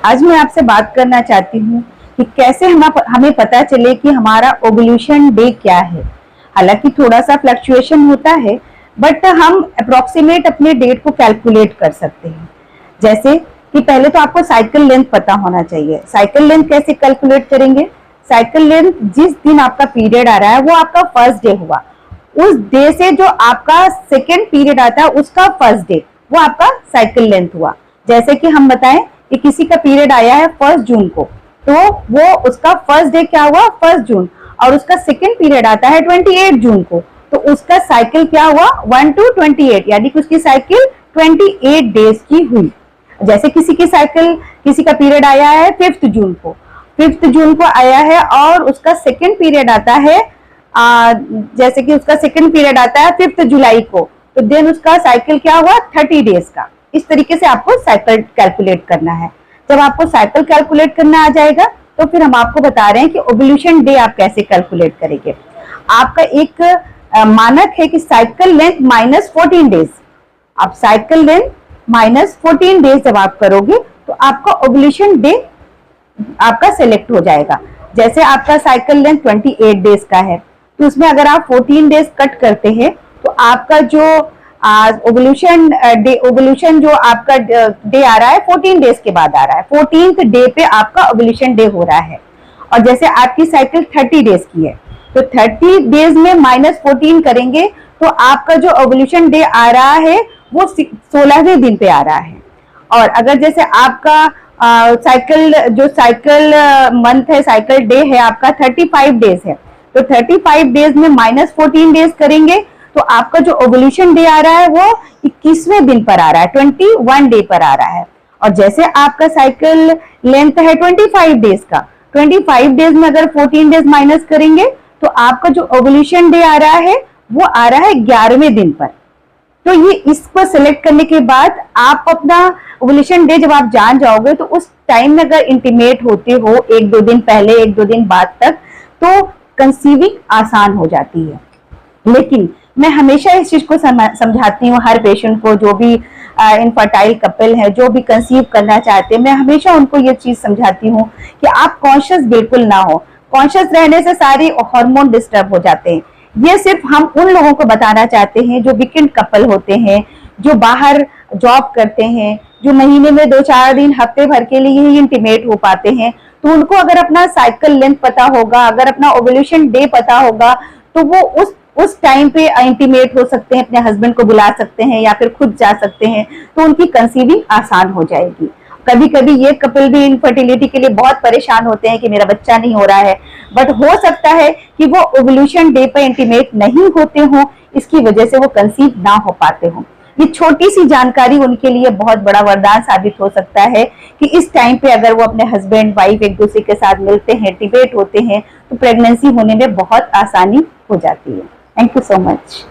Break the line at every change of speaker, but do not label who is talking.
आज मैं आपसे बात करना चाहती हूँ कि कैसे हमें पता चले कि हमारा ओवुलेशन डे क्या है। हालांकि थोड़ा सा फ्लक्चुएशन होता है, बट हम अप्रोक्सीमेट अपने डेट को कैलकुलेट कर सकते हैं। जैसे कि पहले तो आपको साइकिल लेंथ पता होना चाहिए। साइकिल लेंथ कैसे कैलकुलेट करेंगे? साइकिल लेंथ जिस दिन आपका पीरियड आ रहा है वो आपका फर्स्ट डे हुआ, उस डे से जो आपका सेकेंड पीरियड आता है उसका फर्स्ट डे, वो आपका साइकिल लेंथ हुआ। जैसे कि हम बताएं कि किसी का पीरियड आया है 1 जून को, तो वो उसका फर्स्ट डे क्या हुआ? 1 जून। और उसका सेकेंड पीरियड आता है 28 जून को, तो उसका साइकिल क्या हुआ? 1 to 28, यानी कि उसकी साइकिल 28 डेज की हुई। जैसे किसी का पीरियड आया है 5 जून को, 5 जून को आया है और उसका सेकेंड पीरियड आता है जैसे कि उसका सेकेंड पीरियड आता है 5 जुलाई को, तो देन उसका साइकिल क्या हुआ? 30 डेज का। इस तरीके से आपको साइकिल कैलकुलेट करना है। जब आपको साइकिल कैलकुलेट करना आ जाएगा तो फिर हम आपको बता रहे हैं कि ओवुलेशन डे आप कैसे कैलकुलेट करेंगे। आपका एक मानक है कि साइकिल लेंथ माइनस 14 डेज। आप साइकिल लेंथ माइनस 14 डेज जब आप करोगे तो आपका ओवुलेशन डे आपका सिलेक्ट हो जाएगा। जैसे आपका साइकिल लेंथ 28 डेज का है, तो उसमें अगर आप 14 डेज कट करते हैं तो आपका जो ओवुलेशन जो आपका डे आ रहा है 14 डेज के बाद आ रहा है। 14th डे पे आपका ओवुलेशन डे हो रहा है। और जैसे आपकी साइकिल 30 डेज की है, तो 30 डेज में माइनस 14 करेंगे तो आपका जो ओवुलेशन डे आ रहा है वो 16वें दिन पे आ रहा है। और अगर जैसे आपका साइकिल मंथ है, साइकिल डे है आपका 35 डेज है, तो 35 डेज में माइनस 14 डेज करेंगे तो आपका जो ओवुलेशन डे आ रहा है वो 21वें दिन पर आ रहा है, 21 डे पर आ रहा है। और जैसे आपका साइकिल लेंथ है 25 डेज का, 25 डेज में अगर 14 डेज माइनस करेंगे तो आपका जो ओवुलेशन डे आ रहा है वो आ रहा है 11वें दिन पर। तो ये इसको सिलेक्ट करने के बाद आप अपना ओवुलेशन डे जब आप जान जाओगे तो उस टाइम में अगर इंटीमेट होते हो 1-2 दिन पहले 1-2 दिन बाद तक, तो कंसीविंग आसान हो जाती है। लेकिन मैं हमेशा इस चीज को समझाती हूँ हर पेशेंट को, जो भी इनफर्टाइल कपल है, जो भी कंसीव करना चाहते हैं, मैं हमेशा उनको ये चीज समझाती हूँ कि आप कॉन्शियस बिल्कुल ना हो। कॉन्शियस रहने से सारी हार्मोन डिस्टर्ब हो जाते हैं। ये सिर्फ हम उन लोगों को बताना चाहते हैं जो वीकेंड कपल होते हैं, जो बाहर जॉब करते हैं, जो महीने में 2-4 दिन हफ्ते भर के लिए ही इंटीमेट हो पाते हैं। तो उनको अगर अपना साइकिल लेंथ पता होगा, अगर अपना ओवुलेशन डे पता होगा, तो वो उस टाइम पे इंटीमेट हो सकते हैं, अपने हस्बैंड को बुला सकते हैं या फिर खुद जा सकते हैं, तो उनकी कंसीविंग आसान हो जाएगी। कभी कभी ये कपल भी इनफर्टिलिटी के लिए बहुत परेशान होते हैं कि मेरा बच्चा नहीं हो रहा है, बट हो सकता है कि वो ओवुलेशन डे पर इंटीमेट नहीं होते हो, इसकी वजह से वो कंसीव ना हो पाते हो। ये छोटी सी जानकारी उनके लिए बहुत बड़ा वरदान साबित हो सकता है कि इस टाइम पे अगर वो अपने हस्बैंड वाइफ एक दूसरे के साथ मिलते हैं, डिबेट होते हैं, तो प्रेगनेंसी होने में बहुत आसानी हो जाती है। Thank you so much.